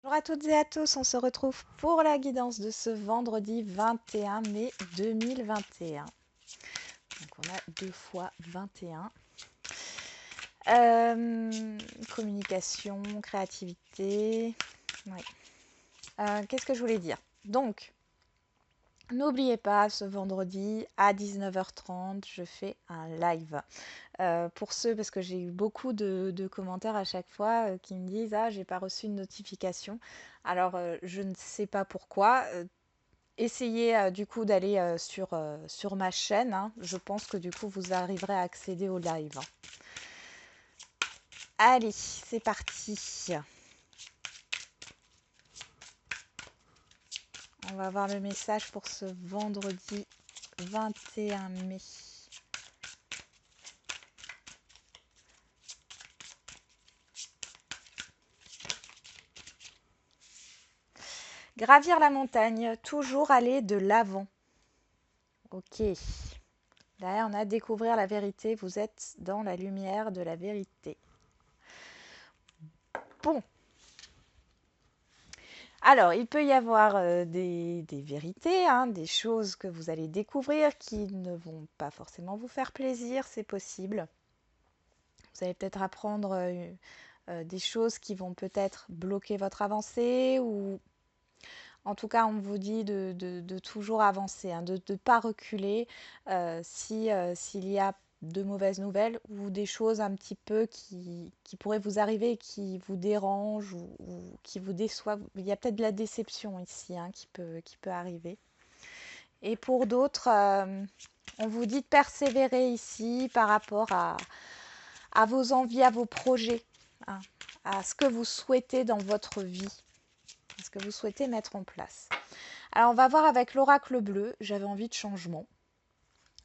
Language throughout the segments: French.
Bonjour à toutes et à tous, on se retrouve pour la guidance de ce vendredi 21 mai 2021. Donc on a 2 fois 21. Communication, créativité. Oui. Qu'est-ce que je voulais dire? Donc, n'oubliez pas, ce vendredi à 19h30, je fais un live. Pour ceux, parce que j'ai eu beaucoup de commentaires à chaque fois qui me disent ah, j'ai pas reçu de notification. Alors, je ne sais pas pourquoi. Essayez du coup d'aller sur ma chaîne, hein. Je pense que du coup vous arriverez à accéder au live. Allez, c'est parti. On va voir le message pour ce vendredi 21 mai. Gravir la montagne, toujours aller de l'avant. Ok. Derrière, on a découvrir la vérité. Vous êtes dans la lumière de la vérité. Bon. Alors, il peut y avoir des vérités, hein, des choses que vous allez découvrir qui ne vont pas forcément vous faire plaisir, c'est possible. Vous allez peut-être apprendre des choses qui vont peut-être bloquer votre avancée ou en tout cas, on vous dit de toujours avancer, hein, de ne pas reculer s'il y a de mauvaises nouvelles ou des choses un petit peu qui pourraient vous arriver, qui vous dérangent ou qui vous déçoivent. Il y a peut-être de la déception ici, hein, qui peut arriver. Et pour d'autres, on vous dit de persévérer ici par rapport à vos envies, à vos projets, hein, à ce que vous souhaitez dans votre vie, à ce que vous souhaitez mettre en place. Alors on va voir avec l'oracle bleu, j'avais envie de changement.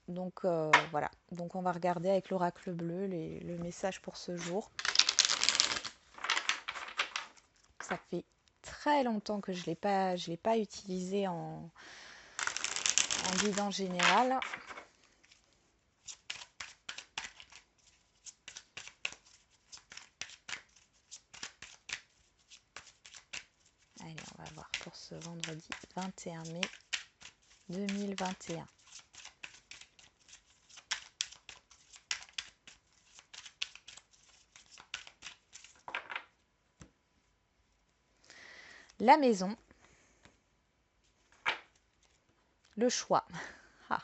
Donc voilà, donc on va regarder avec l'oracle bleu le message pour ce jour. Ça fait très longtemps que je ne l'ai pas utilisé en guidance générale. Allez, on va voir pour ce vendredi 21 mai 2021. La maison, le choix. Ah.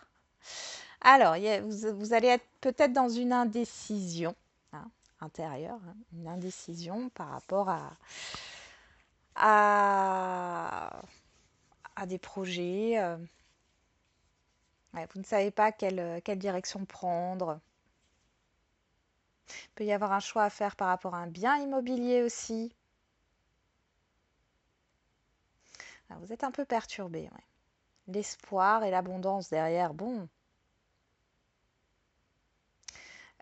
Alors, vous allez être peut-être dans une indécision, hein, intérieure, hein, une indécision par rapport à des projets. Ouais, vous ne savez pas quelle direction prendre. Il peut y avoir un choix à faire par rapport à un bien immobilier aussi. Ah, vous êtes un peu perturbé. Ouais. L'espoir et l'abondance derrière, bon.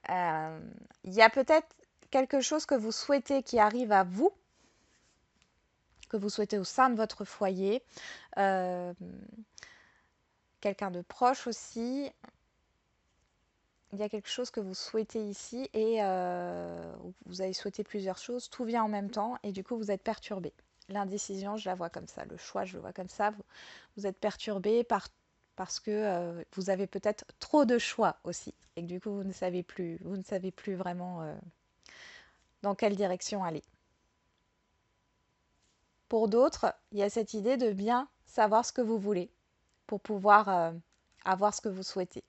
Il y a peut-être quelque chose que vous souhaitez qui arrive à vous, que vous souhaitez au sein de votre foyer. Quelqu'un de proche aussi. Il y a quelque chose que vous souhaitez ici et vous avez souhaité plusieurs choses. Tout vient en même temps et du coup, vous êtes perturbé. L'indécision, je la vois comme ça. Le choix, je le vois comme ça. Vous êtes perturbé parce que vous avez peut-être trop de choix aussi. Et que du coup, vous ne savez plus vraiment dans quelle direction aller. Pour d'autres, il y a cette idée de bien savoir ce que vous voulez pour pouvoir avoir ce que vous souhaitez.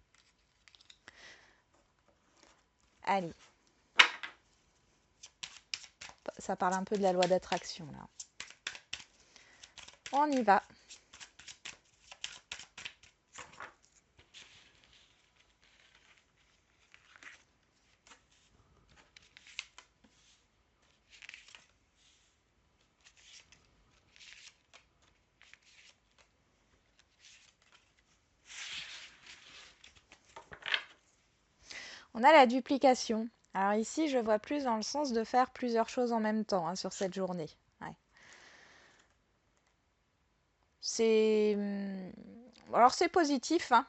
Allez. Ça parle un peu de la loi d'attraction là. On y va. On a la duplication. Alors ici, je vois plus dans le sens de faire plusieurs choses en même temps, hein, sur cette journée. Ouais. Alors c'est positif, hein,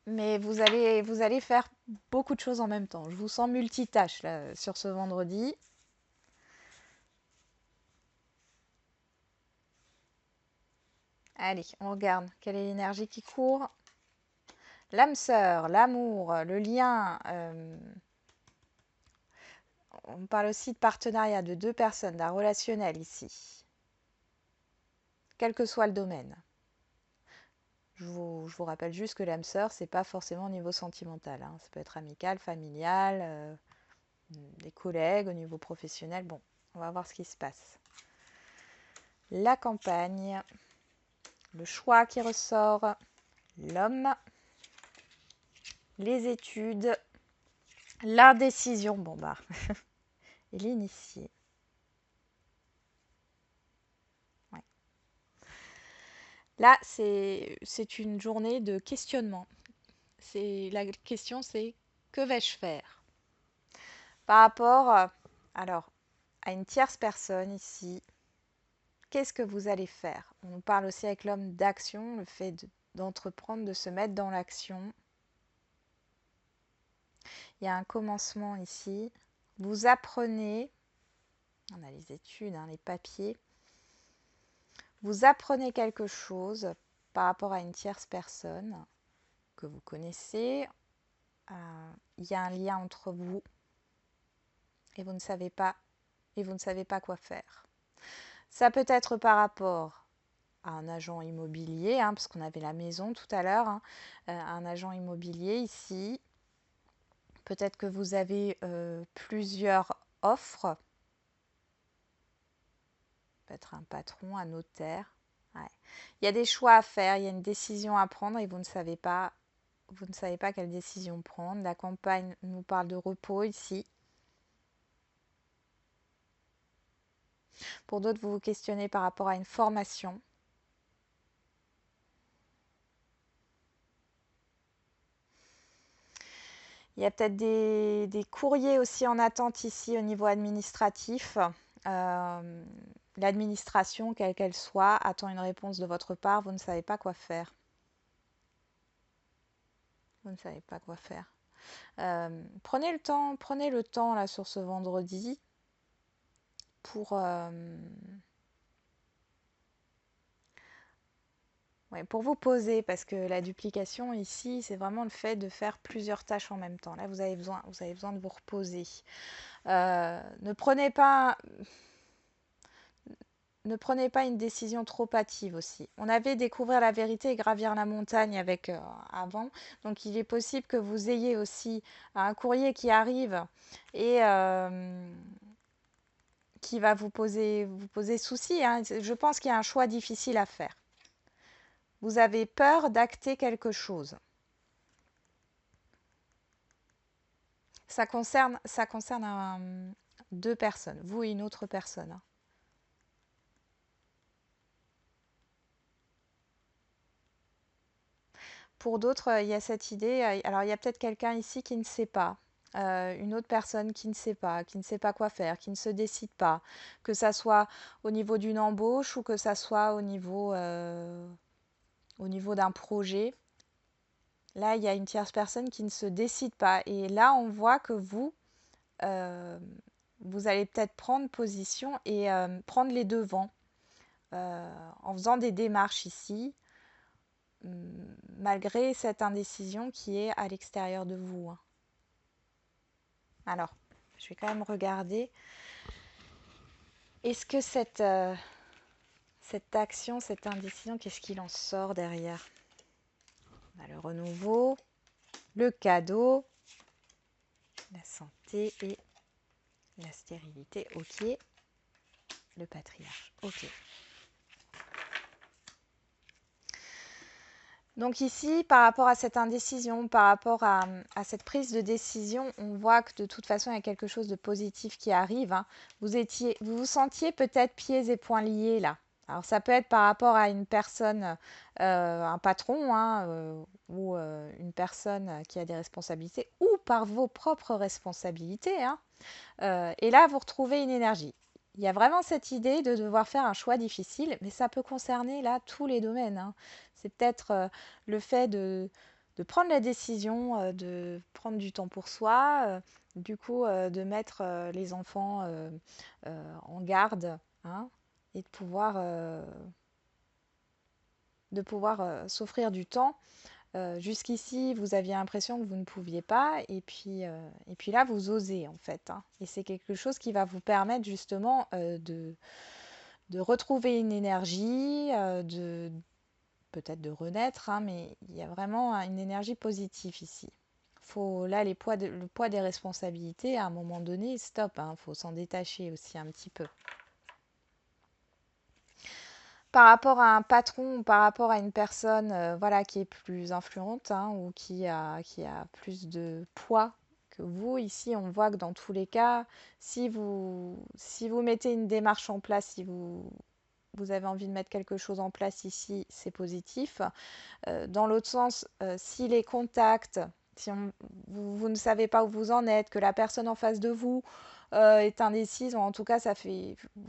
mais vous allez faire beaucoup de choses en même temps. Je vous sens multitâche là, sur ce vendredi. Allez, on regarde. Quelle est l'énergie qui court? L'âme sœur, l'amour, le lien. On parle aussi de partenariat de deux personnes, d'un relationnel ici. Quel que soit le domaine. Je vous rappelle juste que l'âme sœur, c'est pas forcément au niveau sentimental, hein. Ça peut être amical, familial, des collègues, au niveau professionnel. Bon, on va voir ce qui se passe. La campagne, le choix qui ressort, l'homme, les études, la décision, bon bah, et l'initié. Ouais. Là, c'est une journée de questionnement. La question, c'est que vais-je faire par rapport alors, à une tierce personne ici? Qu'est-ce que vous allez faire? On nous parle aussi avec l'homme d'action, le fait d'entreprendre, de se mettre dans l'action. Il y a un commencement ici. Vous apprenez, on a les études, hein, les papiers. Vous apprenez quelque chose par rapport à une tierce personne que vous connaissez. Il y a un lien entre vous et vous ne savez pas quoi faire. Ça peut être par rapport à un agent immobilier, hein, parce qu'on avait la maison tout à l'heure, hein, un agent immobilier ici. Peut-être que vous avez plusieurs offres. Peut-être un patron, un notaire. Ouais. Il y a des choix à faire, il y a une décision à prendre et vous ne savez pas quelle décision prendre. La campagne nous parle de repos ici. Pour d'autres, vous vous questionnez par rapport à une formation. Il y a peut-être des courriers aussi en attente ici au niveau administratif. L'administration, quelle qu'elle soit, attend une réponse de votre part. Vous ne savez pas quoi faire. Vous ne savez pas quoi faire. Prenez le temps là sur ce vendredi pour, ouais, pour vous poser, parce que la duplication ici, c'est vraiment le fait de faire plusieurs tâches en même temps. Là, vous avez besoin de vous reposer. Ne prenez pas une décision trop hâtive aussi. On avait découvert la vérité et gravir la montagne avec avant. Donc il est possible que vous ayez aussi un courrier qui arrive et qui va vous poser souci, hein. Je pense qu'il y a un choix difficile à faire. Vous avez peur d'acter quelque chose. Ça concerne deux personnes, vous et une autre personne, hein. Pour d'autres, il y a cette idée. Alors, il y a peut-être quelqu'un ici qui ne sait pas. Une autre personne qui ne sait pas quoi faire, qui ne se décide pas, que ça soit au niveau d'une embauche ou que ça soit au niveau d'un projet. Là, il y a une tierce personne qui ne se décide pas. Et là, on voit que euh, vous allez peut-être prendre position et prendre les devants en faisant des démarches ici, malgré cette indécision qui est à l'extérieur de vous, hein. Alors, je vais quand même regarder. Est-ce que cette action, cette indécision, qu'est-ce qu'il en sort derrière? On a le renouveau, le cadeau, la santé et la stérilité. Ok. Le patriarche. Ok. Donc ici, par rapport à cette indécision, par rapport à cette prise de décision, on voit que de toute façon, il y a quelque chose de positif qui arrive, hein. Vous vous sentiez peut-être pieds et poings liés là. Alors ça peut être par rapport à une personne, un patron, hein, ou une personne qui a des responsabilités, ou par vos propres responsabilités, hein. Et là, vous retrouvez une énergie. Il y a vraiment cette idée de devoir faire un choix difficile, mais ça peut concerner là tous les domaines, hein. C'est peut-être le fait de prendre la décision, de prendre du temps pour soi, du coup de mettre les enfants en garde, hein, et de pouvoir de pouvoir s'offrir du temps. Jusqu'ici, vous aviez l'impression que vous ne pouviez pas, et puis là, vous osez en fait, hein. Et c'est quelque chose qui va vous permettre justement de retrouver une énergie, peut-être de renaître, hein, mais il y a vraiment une énergie positive ici. Faut, là, le poids des responsabilités, à un moment donné, stop, hein, faut s'en détacher aussi un petit peu. Par rapport à un patron ou par rapport à une personne voilà, qui est plus influente, hein, ou qui a plus de poids que vous, ici, on voit que dans tous les cas, si vous mettez une démarche en place, si vous avez envie de mettre quelque chose en place ici, c'est positif. Dans l'autre sens, si les contacts, si vous ne savez pas où vous en êtes, que la personne en face de vous est indécise, ou en tout cas,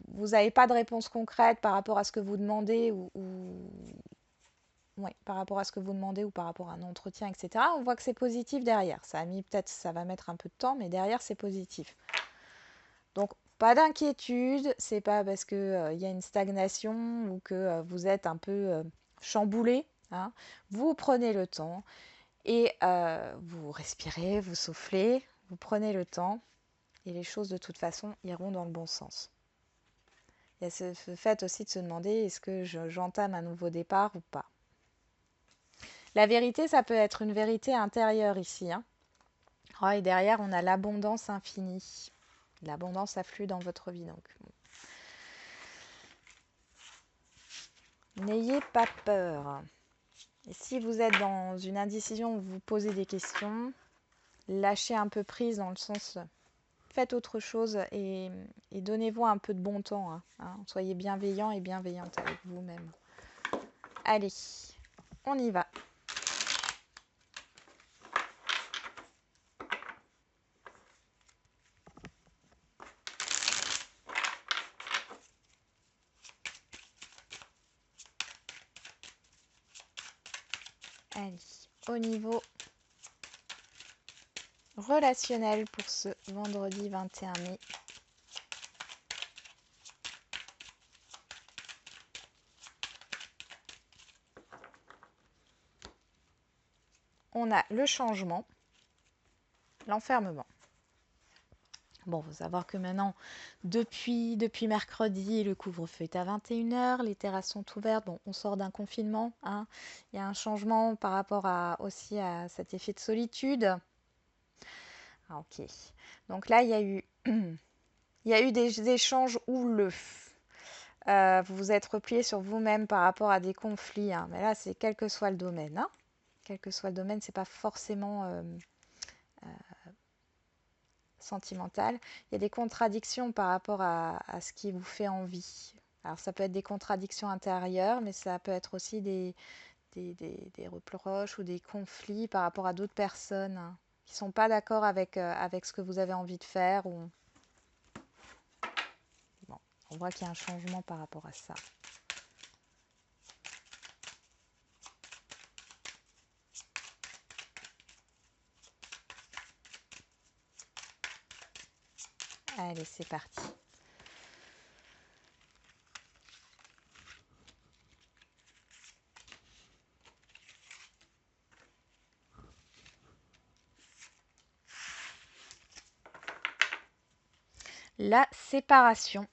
vous n'avez pas de réponse concrète par rapport à ce que vous demandez, ouais, par rapport à ce que vous demandez ou par rapport à un entretien, etc. On voit que c'est positif derrière. Ça va mettre un peu de temps, mais derrière, c'est positif. Donc, pas d'inquiétude, c'est pas parce que y a une stagnation ou que vous êtes un peu chamboulé, hein. Vous prenez le temps et vous respirez, vous soufflez, vous prenez le temps et les choses de toute façon iront dans le bon sens. Il y a ce fait aussi de se demander est-ce que j'entame un nouveau départ ou pas. La vérité, ça peut être une vérité intérieure ici, hein. Oh, et derrière, on a l'abondance infinie. L'abondance afflue dans votre vie. Donc, n'ayez pas peur. Et si vous êtes dans une indécision où vous posez des questions, lâchez un peu prise dans le sens faites autre chose et donnez-vous un peu de bon temps, hein, hein. Soyez bienveillant et bienveillante avec vous-même. Allez, on y va. Allez, au niveau relationnel pour ce vendredi 21 mai. On a le changement, l'enfermement. Bon, il faut savoir que maintenant, depuis mercredi, le couvre-feu est à 21h, les terrasses sont ouvertes. Bon, on sort d'un confinement, hein. Il y a un changement par rapport aussi à cet effet de solitude. Ah, ok. Donc là, il y a eu des échanges houleux. Vous vous êtes replié sur vous-même par rapport à des conflits, hein. Mais là, c'est quel que soit le domaine, hein. Quel que soit le domaine, c'est pas forcément sentimental. Il y a des contradictions par rapport à ce qui vous fait envie. Alors ça peut être des contradictions intérieures, mais ça peut être aussi des reproches ou des conflits par rapport à d'autres personnes, hein, qui ne sont pas d'accord avec ce que vous avez envie de faire. Bon, on voit qu'il y a un changement par rapport à ça. Allez, c'est parti. La séparation.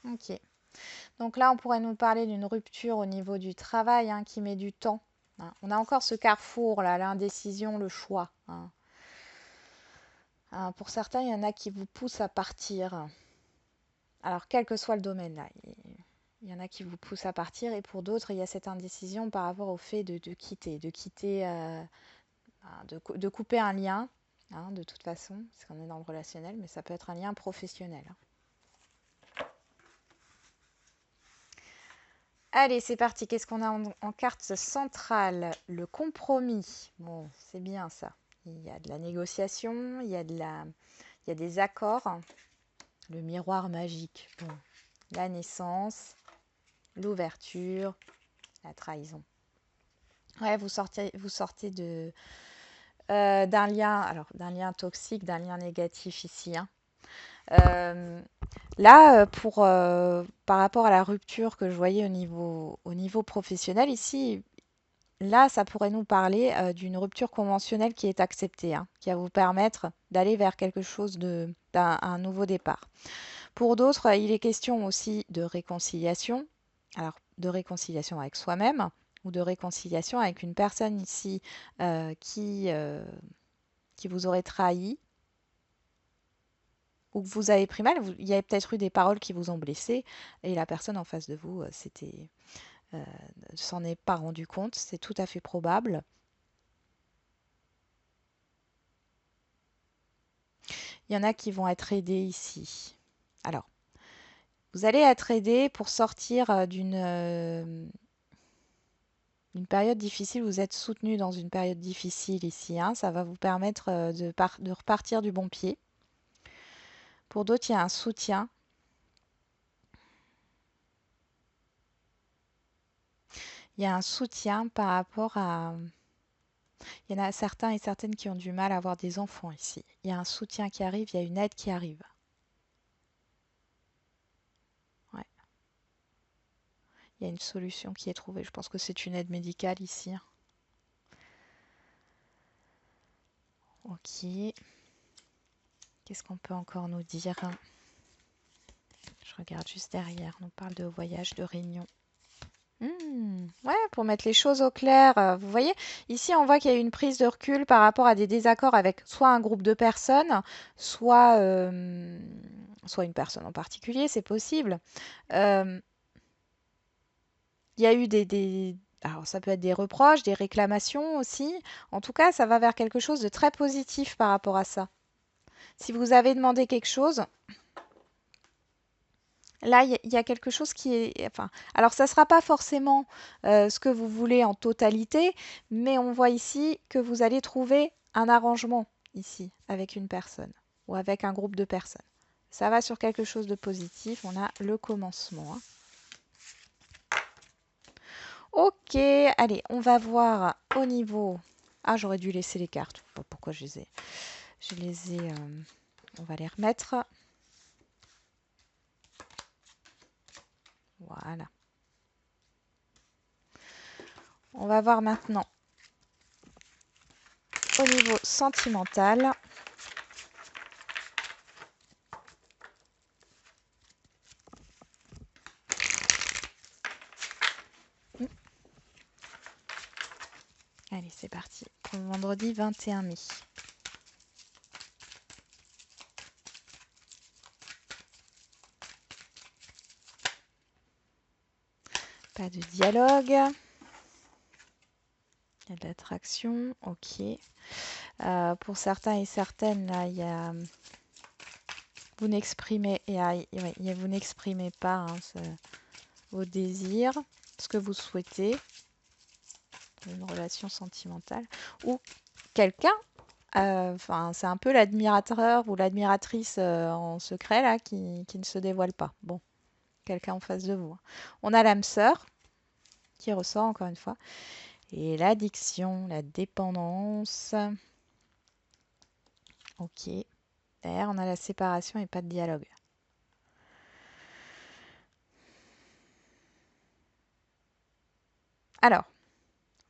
Ok. Donc là, on pourrait nous parler d'une rupture au niveau du travail, hein, qui met du temps, hein. On a encore ce carrefour là, l'indécision, le choix, hein. Pour certains, il y en a qui vous poussent à partir. Alors, quel que soit le domaine, là, il y en a qui vous poussent à partir, et pour d'autres, il y a cette indécision par rapport au fait de quitter, de couper un lien, hein, de toute façon, parce qu'on est dans le relationnel, mais ça peut être un lien professionnel, hein. Allez, c'est parti. Qu'est-ce qu'on a en carte centrale? Le compromis. Bon, c'est bien ça. Il y a de la négociation, il y a des accords. Le miroir magique. Bon, la naissance, l'ouverture, la trahison. Ouais, vous sortez d'un lien, alors d'un lien toxique, d'un lien négatif ici, hein. Là, par rapport à la rupture que je voyais au niveau professionnel, ici, là, ça pourrait nous parler d'une rupture conventionnelle qui est acceptée, hein, qui va vous permettre d'aller vers quelque chose un nouveau départ. Pour d'autres, il est question aussi de réconciliation. Alors, de réconciliation avec soi-même ou de réconciliation avec une personne ici euh, qui, euh, qui vous aurait trahi ou que vous avez pris mal. Il y a peut-être eu des paroles qui vous ont blessé et la personne en face de vous, euh, s'en est pas rendu compte. C'est tout à fait probable. Il y en a qui vont être aidés ici. Alors, vous allez être aidé pour sortir d'une période difficile. Vous êtes soutenu dans une période difficile ici, hein. Ça va vous permettre de repartir du bon pied. Pour d'autres, il y a un soutien. Il y a un soutien par rapport à... Il y en a certains et certaines qui ont du mal à avoir des enfants ici. Il y a un soutien qui arrive, il y a une aide qui arrive. Ouais. Il y a une solution qui est trouvée. Je pense que c'est une aide médicale ici, hein. Ok. Qu'est-ce qu'on peut encore nous dire? Je regarde juste derrière. On parle de voyage, de réunion. Ouais, pour mettre les choses au clair. Vous voyez, ici, on voit qu'il y a eu une prise de recul par rapport à des désaccords avec soit un groupe de personnes, soit une personne en particulier, c'est possible. Euh, il y a eu alors, ça peut être des reproches, des réclamations aussi. En tout cas, ça va vers quelque chose de très positif par rapport à ça. Si vous avez demandé quelque chose, là, il y a quelque chose qui est... Enfin, alors, ça ne sera pas forcément ce que vous voulez en totalité, mais on voit ici que vous allez trouver un arrangement ici avec une personne ou avec un groupe de personnes. Ça va sur quelque chose de positif. On a le commencement, hein. Ok, allez, on va voir au niveau... Ah, j'aurais dû laisser les cartes. Je sais pas pourquoi je les ai... Je les ai... On va les remettre. Voilà. On va voir maintenant au niveau sentimental. Allez, c'est parti. Pour le vendredi 21 mai. Pas de dialogue. Il y a de l'attraction. Ok. Pour certains et certaines, là, il y a... Vous n'exprimez vous n'exprimez pas, hein, vos désirs, ce que vous souhaitez, une relation sentimentale. Ou quelqu'un, enfin, c'est un peu l'admirateur ou l'admiratrice en secret là qui ne se dévoile pas. Bon, quelqu'un en face de vous, hein. On a l'âme sœur qui ressort encore une fois. Et l'addiction, la dépendance. Ok. Derrière, on a la séparation et pas de dialogue. Alors,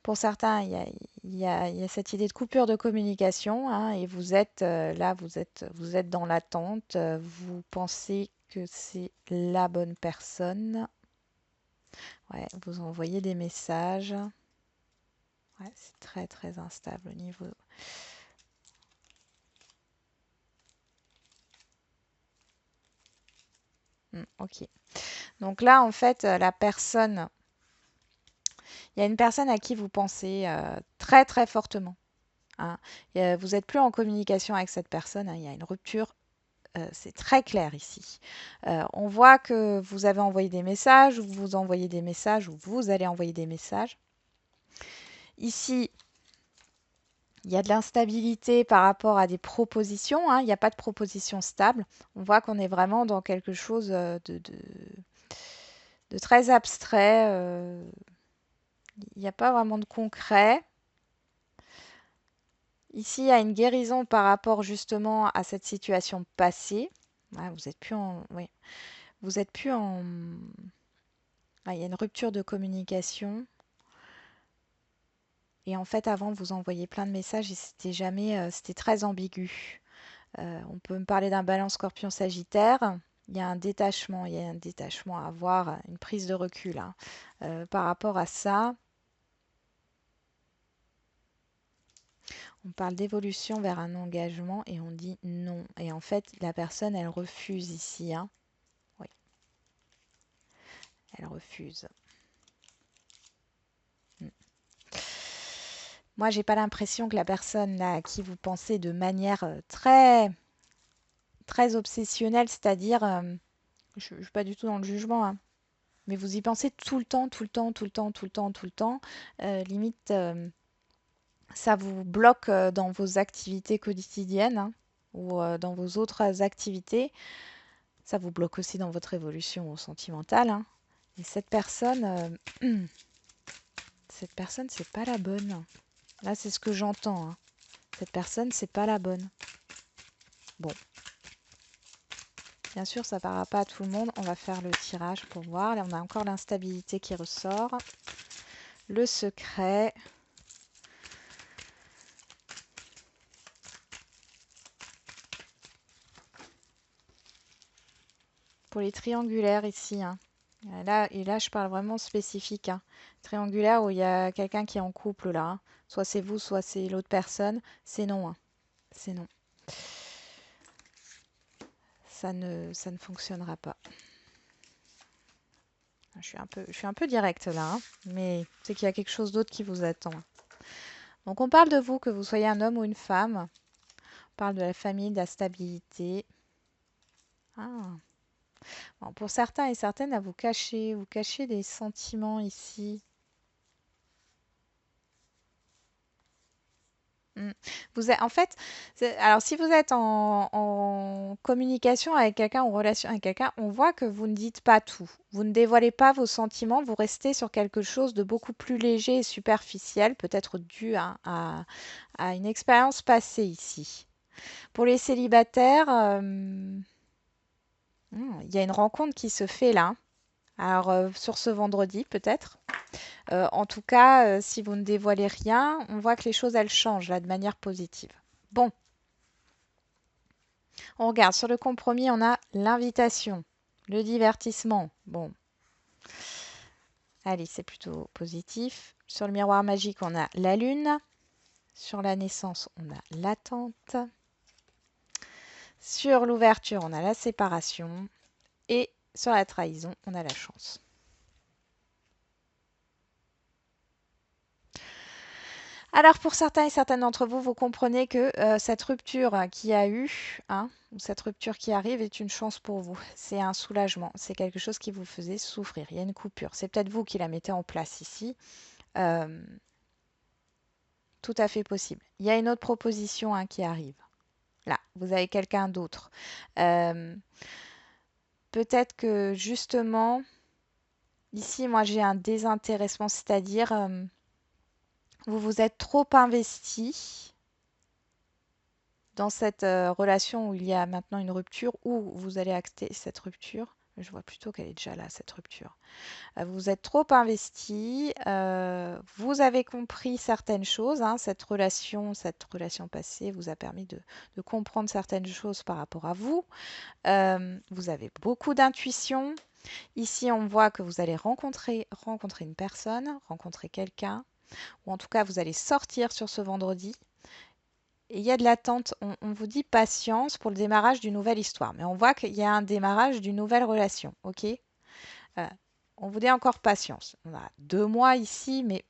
pour certains, il y a cette idée de coupure de communication, hein, et vous êtes là, vous êtes dans l'attente. Vous pensez que c'est la bonne personne. Ouais, vous envoyez des messages. Ouais, c'est très très instable au niveau. Ok. Donc là, en fait, il y a une personne à qui vous pensez très très fortement, hein. Vous n'êtes plus en communication avec cette personne, hein. Il y a une rupture. C'est très clair ici. On voit que vous avez envoyé des messages, ou vous envoyez des messages, ou vous allez envoyer des messages. Ici, il y a de l'instabilité par rapport à des propositions, hein. Il n'y a pas de proposition stable. On voit qu'on est vraiment dans quelque chose de très abstrait. Il n'y a pas vraiment de concret. Ici, il y a une guérison par rapport justement à cette situation passée. Ouais, vous êtes plus en... Oui. Vous êtes plus en... Ah, il y a une rupture de communication. Et en fait, avant, vous envoyiez plein de messages et c'était jamais... c'était très ambigu. On peut me parler d'un balance scorpion-sagittaire. Il y a un détachement à avoir, une prise de recul hein. Par rapport à ça. On parle d'évolution vers un engagement et on dit non. Et en fait, la personne, elle refuse ici, hein. Oui, elle refuse. Mm. Moi, j'ai pas l'impression que la personne là, à qui vous pensez de manière très, très obsessionnelle, c'est-à-dire, je ne suis pas du tout dans le jugement, hein, mais vous y pensez tout le temps, tout le temps, tout le temps, tout le temps, tout le temps. Limite, ça vous bloque dans vos activités quotidiennes hein, ou dans vos autres activités. Ça vous bloque aussi dans votre évolution sentimentale. Hein. Et cette personne, c'est pas la bonne. Là, c'est ce que j'entends. Hein. Cette personne, c'est pas la bonne. Bon, bien sûr, ça ne parlera pas à tout le monde. On va faire le tirage pour voir. Là, on a encore l'instabilité qui ressort. Le secret. Pour les triangulaires ici. Hein. Et là, je parle vraiment spécifique. Hein. Triangulaire où il y a quelqu'un qui est en couple là. Hein. Soit c'est vous, soit c'est l'autre personne. C'est non. Hein. C'est non. Ça ne fonctionnera pas. Je suis un peu directe là, hein, mais c'est qu'il y a quelque chose d'autre qui vous attend. Donc on parle de vous, que vous soyez un homme ou une femme. On parle de la famille, de la stabilité. Ah. Bon, pour certains et certaines, là, vous cachez des sentiments ici. Mm. En fait, alors si vous êtes en communication avec quelqu'un, en relation avec quelqu'un, on voit que vous ne dites pas tout. Vous ne dévoilez pas vos sentiments, vous restez sur quelque chose de beaucoup plus léger et superficiel, peut-être dû à une expérience passée ici. Pour les célibataires, il y a une rencontre qui se fait là. Alors, sur ce vendredi, peut-être. En tout cas, si vous ne dévoilez rien, on voit que les choses, elles changent là de manière positive. Bon, on regarde. Sur le compromis, on a l'invitation, le divertissement. Bon, allez, c'est plutôt positif. Sur le miroir magique, on a la lune. Sur la naissance, on a l'attente. Sur l'ouverture, on a la séparation. Et sur la trahison, on a la chance. Alors pour certains et certaines d'entre vous, vous comprenez que cette rupture qu'il y a eu, hein, cette rupture qui arrive est une chance pour vous. C'est un soulagement, c'est quelque chose qui vous faisait souffrir. Il y a une coupure. C'est peut-être vous qui la mettez en place ici. Euh, Tout à fait possible. Il y a une autre proposition hein, qui arrive. Là, vous avez quelqu'un d'autre. Euh, Peut-être que justement, ici, moi j'ai un désintéressement, c'est-à-dire vous vous êtes trop investi dans cette relation où il y a maintenant une rupture, où vous allez acter cette rupture. Je vois plutôt qu'elle est déjà là, cette rupture. Vous êtes trop investi, vous avez compris certaines choses, hein, cette relation passée vous a permis de comprendre certaines choses par rapport à vous. Vous avez beaucoup d'intuition. Ici, on voit que vous allez rencontrer une personne, rencontrer quelqu'un, ou en tout cas, vous allez sortir sur ce vendredi. Et il y a de l'attente, on vous dit patience pour le démarrage d'une nouvelle histoire, mais on voit qu'il y a un démarrage d'une nouvelle relation, ok? On vous dit encore patience. On a 2 mois ici, mais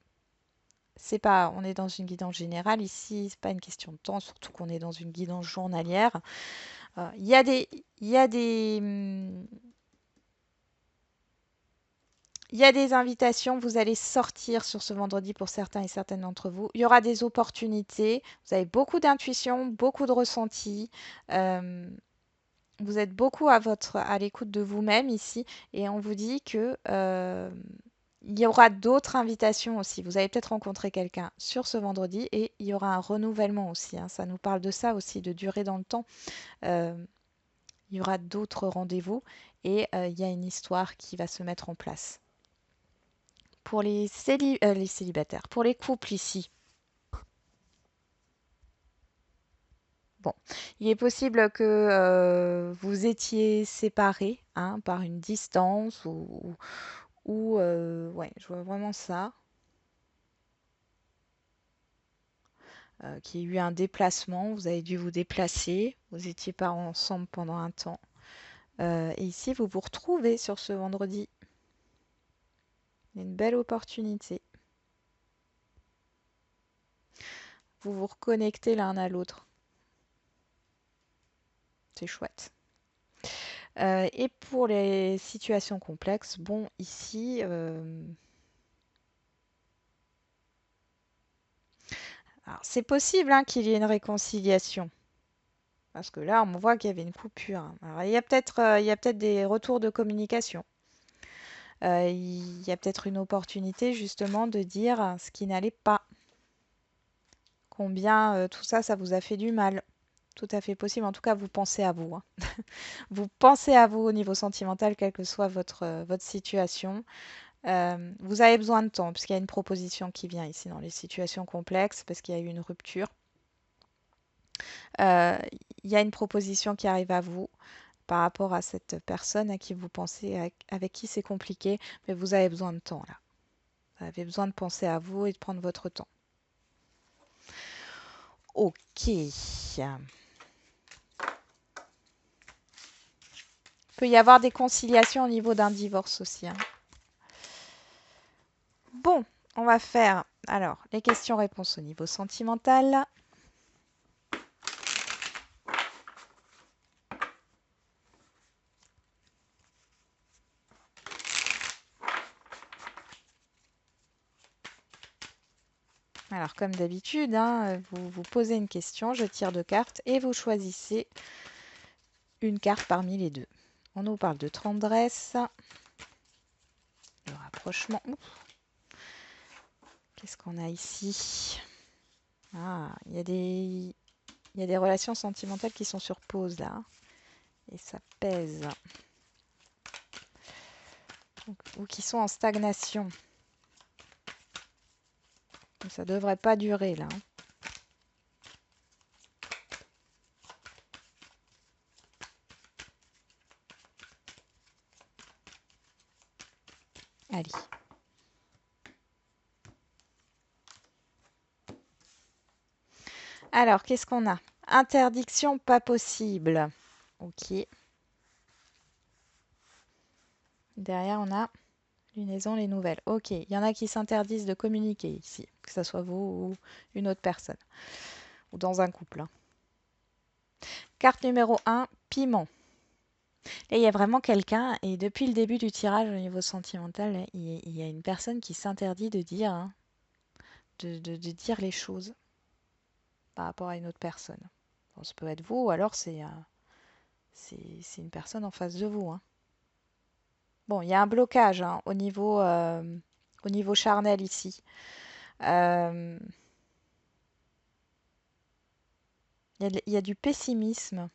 c'est pas, on est dans une guidance générale ici, c'est pas une question de temps, surtout qu'on est dans une guidance journalière. Il y a des, il y a des, il y a des invitations, vous allez sortir sur ce vendredi pour certains et certaines d'entre vous. Il y aura des opportunités, vous avez beaucoup d'intuition, beaucoup de ressenti. Euh, Vous êtes beaucoup à l'écoute de vous-même ici et on vous dit que il y aura d'autres invitations aussi. Vous allez peut-être rencontrer quelqu'un sur ce vendredi et il y aura un renouvellement aussi. Hein. Ça nous parle de ça aussi, de durer dans le temps. Euh, il y aura d'autres rendez-vous et il y a une histoire qui va se mettre en place. Pour les célibataires, pour les couples ici, bon, il est possible que vous étiez séparés hein, par une distance ou ouais, je vois vraiment ça. Qu'il y ait eu un déplacement, vous avez dû vous déplacer, vous n'étiez pas ensemble pendant un temps. Et ici, vous vous retrouvez sur ce vendredi. Une belle opportunité. Vous vous reconnectez l'un à l'autre. C'est chouette. Et pour les situations complexes, bon, ici, alors, c'est possible hein, qu'il y ait une réconciliation. Parce que là, on voit qu'il y avait une coupure. Hein. Alors, il y a peut-être des retours de communication. Il y a peut-être une opportunité justement de dire ce qui n'allait pas. Combien tout ça, ça vous a fait du mal. Tout à fait possible. En tout cas, vous pensez à vous. Hein. Vous pensez à vous au niveau sentimental, quelle que soit votre situation. Vous avez besoin de temps, puisqu'il y a une proposition qui vient ici dans les situations complexes, parce qu'il y a eu une rupture. Euh, il y a une proposition qui arrive à vous par rapport à cette personne à qui vous pensez, avec qui c'est compliqué, mais vous avez besoin de temps là. Vous avez besoin de penser à vous et de prendre votre temps. Ok. Il peut y avoir des conciliations au niveau d'un divorce aussi. Hein. Bon, on va faire alors les questions-réponses au niveau sentimental. Alors, comme d'habitude, hein, vous posez une question, je tire 2 cartes et vous choisissez une carte parmi les deux. On nous parle de tendresse, de rapprochement. Qu'est-ce qu'on a ici? Ah, il y a des relations sentimentales qui sont sur pause là. Et ça pèse. Ou qui sont en stagnation. Ça devrait pas durer là. Hein. Allez. Alors, qu'est-ce qu'on a? Interdiction pas possible. Ok. Derrière, on a lunaison, les nouvelles. Ok, il y en a qui s'interdisent de communiquer ici, que ce soit vous ou une autre personne, ou dans un couple. Hein. Carte numéro 1, piment. Là, il y a vraiment quelqu'un, et depuis le début du tirage au niveau sentimental, il y a une personne qui s'interdit de dire, hein, de dire les choses par rapport à une autre personne. Bon, ça peut être vous, ou alors c'est une personne en face de vous. Hein. Bon, il y a un blocage hein, au niveau charnel ici. Il y a du pessimisme.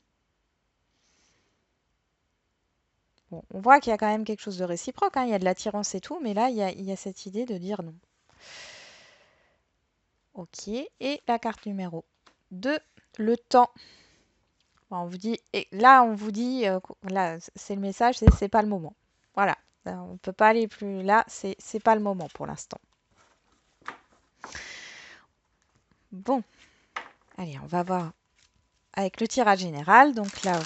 Bon, on voit qu'il y a quand même quelque chose de réciproque, hein, il y a de l'attirance et tout, mais là, il y a cette idée de dire non. Ok, et la carte numéro 2, le temps. Bon, on vous dit, et là, on vous dit, là, c'est le message, c'est pas le moment. Voilà, on ne peut pas aller plus là, c'est pas le moment pour l'instant. Bon, allez, on va voir avec le tirage général. Donc là,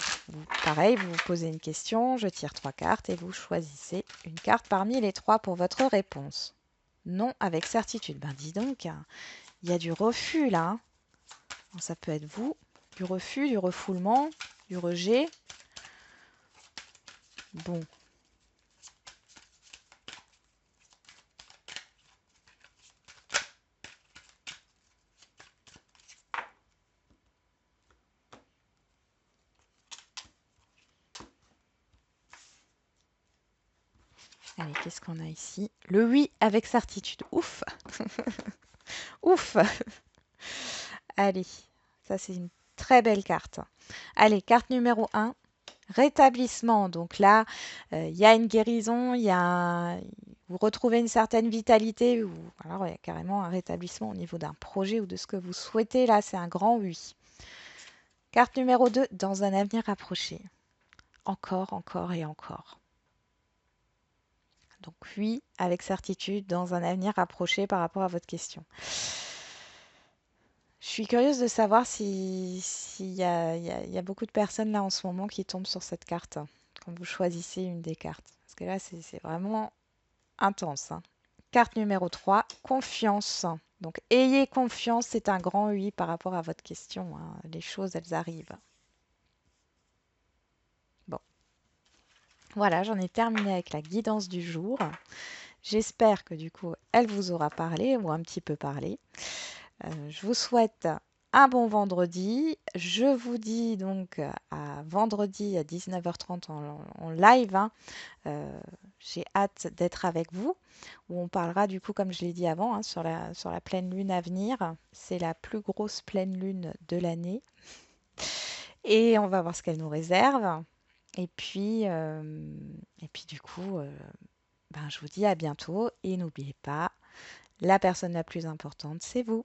pareil, vous vous posez une question, je tire 3 cartes et vous choisissez une carte parmi les 3 pour votre réponse. Non avec certitude. Ben dis donc, il y a du refus là. Hein. Alors, ça peut être vous, du refus, du refoulement, du rejet. Bon. Allez, qu'est-ce qu'on a ici? Le oui avec certitude. Ouf. Ouf. Allez, ça c'est une très belle carte. Allez, carte numéro 1. Rétablissement, donc là, il y a une guérison, vous retrouvez une certaine vitalité, ou alors il y a carrément un rétablissement au niveau d'un projet ou de ce que vous souhaitez. Là, c'est un grand oui. Carte numéro 2, dans un avenir rapproché. Encore, encore et encore. Donc oui, avec certitude, dans un avenir rapproché par rapport à votre question. Je suis curieuse de savoir s'il y a, il y a beaucoup de personnes là en ce moment qui tombent sur cette carte quand vous choisissez une des cartes. Parce que là, c'est vraiment intense, hein. Carte numéro 3, confiance. Donc ayez confiance, c'est un grand oui par rapport à votre question, hein. Les choses, elles arrivent. Bon, voilà, j'en ai terminé avec la guidance du jour. J'espère que du coup, elle vous aura parlé ou un petit peu parlé. Je vous souhaite un bon vendredi. Je vous dis donc à vendredi à 19h30 en live, hein. J'ai hâte d'être avec vous, où on parlera du coup, comme je l'ai dit avant, hein, sur la pleine lune à venir. C'est la plus grosse pleine lune de l'année. Et on va voir ce qu'elle nous réserve. Et puis, du coup, ben, je vous dis à bientôt. Et n'oubliez pas, la personne la plus importante, c'est vous.